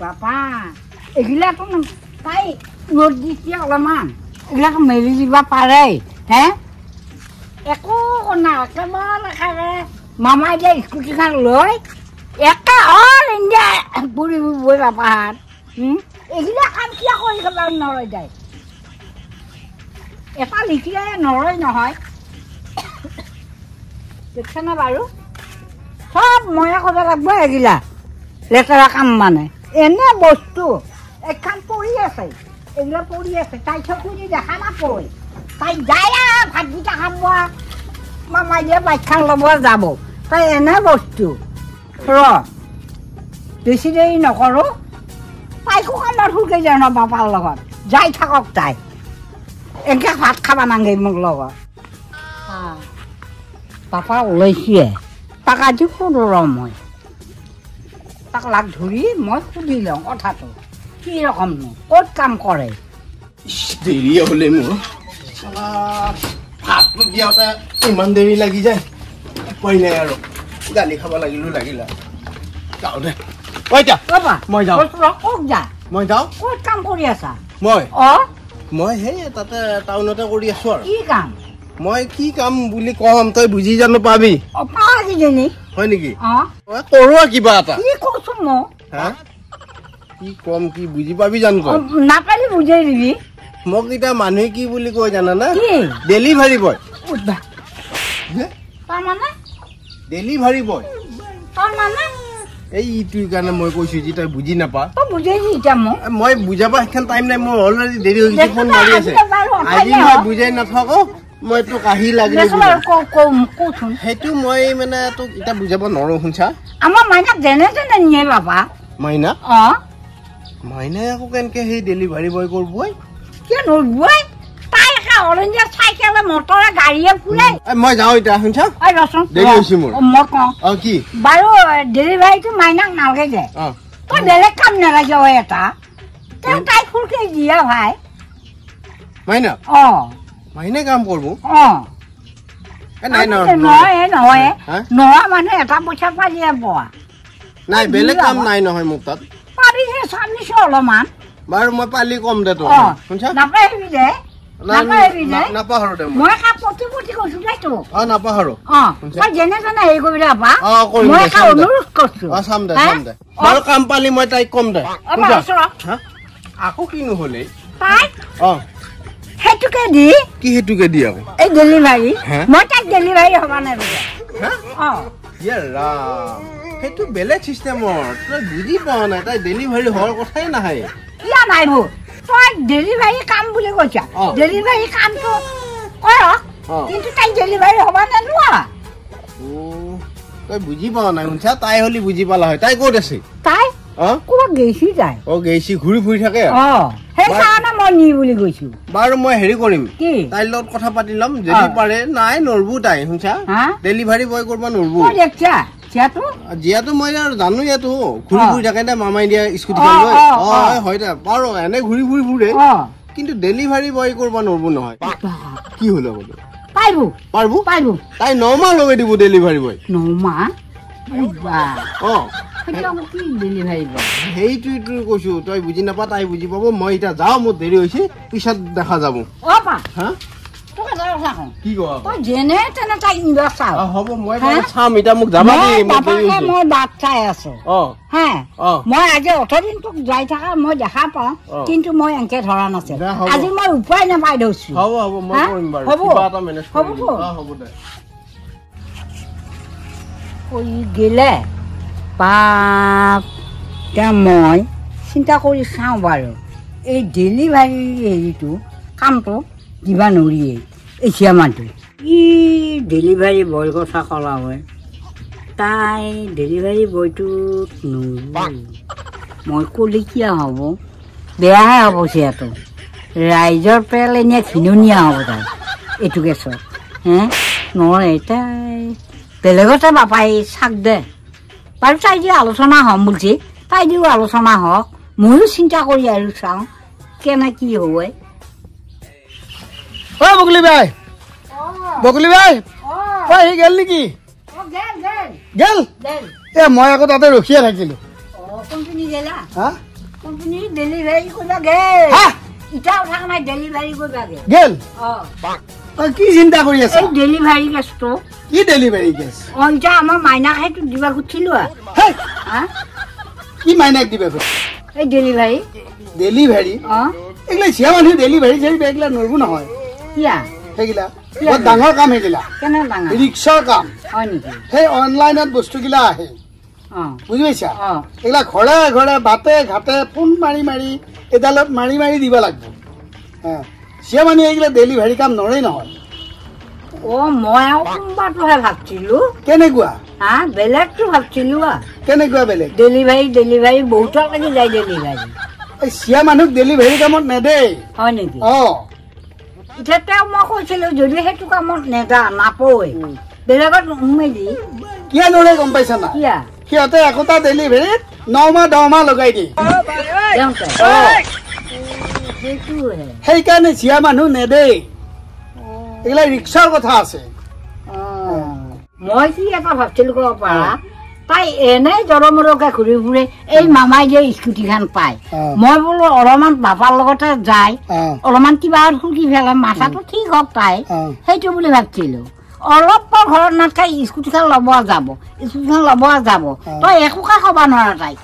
বাবা এগুলাটো তাই ৰ'দ দিছে অলপমান এগুলাক মেলি দিব পাৰে হে একো নাই একেবাৰে মামাই যে স্কুটিখন লৈ একে অল ইণ্ডিয়া ঘূৰি ফুৰিবই বাপাহাত এইগিলা কাম কিয় কৰি খাব নৰয় যায় এটা লিখিলে নৰয় নহয় দেখছেনে বাৰু সব ময়ে কৰিব লাগিব এগিলা লেতেৰা কাম মানে এনে বস্তু এখন পৰি আছে এগুলা পৰি আছে তাই চকুদি দেখা নাপয় তাই যায় ভাতকেইটা খাব মামাই দিয়ে বাইকখন ল'ব যাব তাই এনে বস্তু বেছি দেৰি নকৰোঁ তাইকো কামত সুৰকে যায় ন বাপাৰ লগত যাই থাকক তাই এনেকৈ ভাত খাব নাগে মোক লগত পাপা ওলাইছে তাক আজি সুধো ৰ মই তাক লাগ ধৰি মই সুধি লওঁ কথাটো কি ৰকমনো ক'ত কাম কৰে দেৰি হ'লে মোৰ ভাতটো দিয়াওঁতে ইমান দেৰি লাগি যায় উপায় নাই আৰু গালি খাব লাগিলা যাওঁ দে মই যাওঁ ক'ত যা মই যাওঁ ক'ত কাম কৰি আছা মই সেই তাতে টাউনতে কৰি আছো আৰু কি কাম মই কি কাম বুলি কম তই বুজি জানো পাবি হয় নেকি কৰোঁ কিবা এটা কি কৈছো মই কি কম কি বুজি পাবি জানো তই নাপালি বুজাই দিবি মোক এতিয়া মানুহে কি বুলি কয় জানানে ডেলিভাৰী বয় তাৰমানে ডেলিভাৰী বয় তাৰমানে এইটোৰ কাৰণে মই কৈছো যে তই বুজি নাপা বুজাই দি এতিয়া মই বুজাব সেইখন টাইম নাই মোৰ অলৰেডি দেৰি হৈ গৈছে ফোন মাৰি আছে আজি মই বুজাই নাথাকো মই তোক আহি লাগিলে সেইটো মই মানে তোক এতিয়া বুজাব নোৱাৰো শুনছা আমাৰ মাইনাক যেনে তেনে নিয়ে বাবা মাইনা মাইনাই আকৌ কেনেকে সেই ডেলিভাৰী বয় কৰিবই কিয় নবই তাই একে অল ইণ্ডিয়া চাইকেলে মটৰে গাড়ীয়ে ফুৰে মই যাওঁ এতিয়া শুনছা দেৰি হৈছে মোৰ মই কওঁ কি বাৰু ডেলিভাৰীটো মাইনাক নালাগে যে তই বেলেগ কাম নালাগে এটা তেওঁ তাই ফুৰকে দিয়া ভাই মাইনা মাইনে কাম কৰিব নহয় মানে এটা পইচা পালিয়ে পোৱা নাই বেলেগ কাম নাই নহয় মোক তাত পাৰিছে চামিছে অলপমান বাৰু মই পালি কম দে তোৰ শুনছা নাপাহিবি দে নাপাহৰো দে মই কাম প্ৰতি কৈছো দে তোক নাপাহৰো তই যেনে তেনে হেৰি কৰিবি আপা মই এটা অনুৰোধ কৰিছো চাম দে বাৰু কাম পালি মই তাইক কম দে আকৌ কি নহলে তাই সেইটোকে দি কি সেইটোকে দি আকৌ এই ডেলিভাৰী মই তাইক ডেলিভাৰী হবা নাই সেইটো বেলেগ চিষ্টেমৰ তই বুজি পোৱা নাই তাই ডেলিভাৰী হোৱাৰ কথাই নাহে কিয় নাই বো তই ডেলিভাৰী কাম বুলি কৈছা ডেলিভাৰী কামটো কৰক কিন্তু তাই ডেলিভাৰী হবা নে নোৱা তই বুজি পোৱা নাই শুনছা তাই হলি বুজি পালা হয় তাই ক'ত আছে তাই ক'ৰবাত গেছি যায় গেছি ঘূৰি ফুৰি থাকে সেইকাৰণে মই নি বুলি কৈছো বাৰু মই হেৰি কৰিম তাইৰ লগত কথা পাতি ল'ম যদি পাৰে নাই নৰবো তাই শুনছা ডেলিভাৰী বয় কৰিব নৰবো জীয়াতো মই আৰু জানো ইয়াতো ঘূৰি ফুৰি থাকে দে মামাই দিয়া স্কুটিখন লৈ হয় দে পাৰো এনে ঘূৰি ফুৰি ফুৰে কিন্তু ডেলিভাৰী বয় কৰিব নৰবো নহয় কি হলো বোলো পাৰবো তাই 9 মাহ লগাই দিব ডেলিভাৰী বয় 9 মাহ সেইটোৱেতো কৈছো তই বুজি নাপা তাই বুজি পাব মই এতিয়া যাওঁ মোৰ দেৰি হৈছে পিছত দেখা যাব কি যেনে তেনে তাইক হ'ব মই চাম এতিয়া মোক যাবা মই বাট চাই আছো মই আজি 18 দিন তোক যাই থকা মই দেখা পাওঁ কিন্তু মই এনেকে ধৰা নাছিল আজি মই উপায় নাপাই ধৰিছো গেলে বাপ এতিয়া মই চিন্তা কৰি চাওঁ বাৰু এই ডেলিভাৰী হেৰিটো কামটো দিবা নৰিয়ে এছিয়া মানুহটোৱে ই ডেলিভাৰী বয়ৰ কথা ক'লা হয় তাই ডেলিভাৰী বয়টোত মই ক'লে কিয় হ'ব বেয়াহে হ'ব চিয়াটো ৰাইজৰ পেল এনে খিননীয়া হ'ব তাই এইটো কেছত নহয় তাই বেলেগতে বাপাই চাক দে বাৰু তাই যে আলোচনা হ'ম বুলিছে তাই যদিও আলোচনা হওক ময়ো চিন্তা কৰি আৰু চাওঁ কেনে কি হ'ব বকুলি ভাই সি গেল নেকি গেল মই আকৌ তাতে ৰখিয়ে থাকিলো কোম্পানী গেলা হা কোম্পানী ডেলিভারি করবা গেল হা ইটাও থাকা নাই ডেলিভারি করবা গেল কি চিন্তা কৰি আছা এই ডেলিভাৰি কেছটো কি ডেলিভাৰি কেছ অইটা আমাৰ মাইনা খাইটো দিবা খুজিলো হা কি মাইনাক দিবা এই ডেলিভাৰি ডেলিভাৰি এগুলা চিয়া মানুহ ডেলিভাৰি চেৰি বেগলা নৰবো নহয় কিয়া সেইগিলা বহুত ডাঙৰ কাম সেইগিলা কেনে ডাঙৰ ৰিক্সাৰ কাম হয় নেকি সেই অনলাইনত বস্তুগিলা আহে বুজি পাইছা এগুলা ঘৰে ঘৰে বাটে ঘাটে ফোন মাৰি মাৰি এডালত মাৰি মাৰি দিব লাগিব চিয়া মানুহ এইগিলা ডেলিভাৰি কাম নৰেই নহয় মই আৰু কোনোবাটোহে ভাবছিলো কেনেকুৱা বেলেগটো ভাবছিলো কেনেকুৱা বেলেগ ডেলিভাৰি বহুতৰ লাগি যায় ডেলিভারি চিয়া মানুহক ডেলিভারি কামত নেদেই হয় নেকি এতিয়া তেওঁ মই কৈছিলো যদি সেইটো কামত নেদা নাপয় বেলেগত সোমাই দি কিয় নৰে গম পাইছা না কিয়া সিহঁতে একোটা ডেলিভাৰীত 9 মাহ 10 মাহ লগাই দিয়ে সেইকাৰণে চিয়া মানুহ নেদেই এগুলা ৰিক্সাৰ কথা আছে মই কি এটা ভাবছিলো কব পাৰা তাই এনেই জৰমৰকে ঘূৰি ফুৰে এই মামাই যে স্কুটিখন পায় মই বোলো অলপমান বাপাৰ লগতে যায় অলপমান কিবা ফুকি ফেলে মাথাটো ঠিক হওক তাই সেইটো বুলি ভাবছিলো অলপ ঘৰত নাথাকে স্কুটিখন ল'ব যাব তই একোকে কবা নোৱাৰা তাইক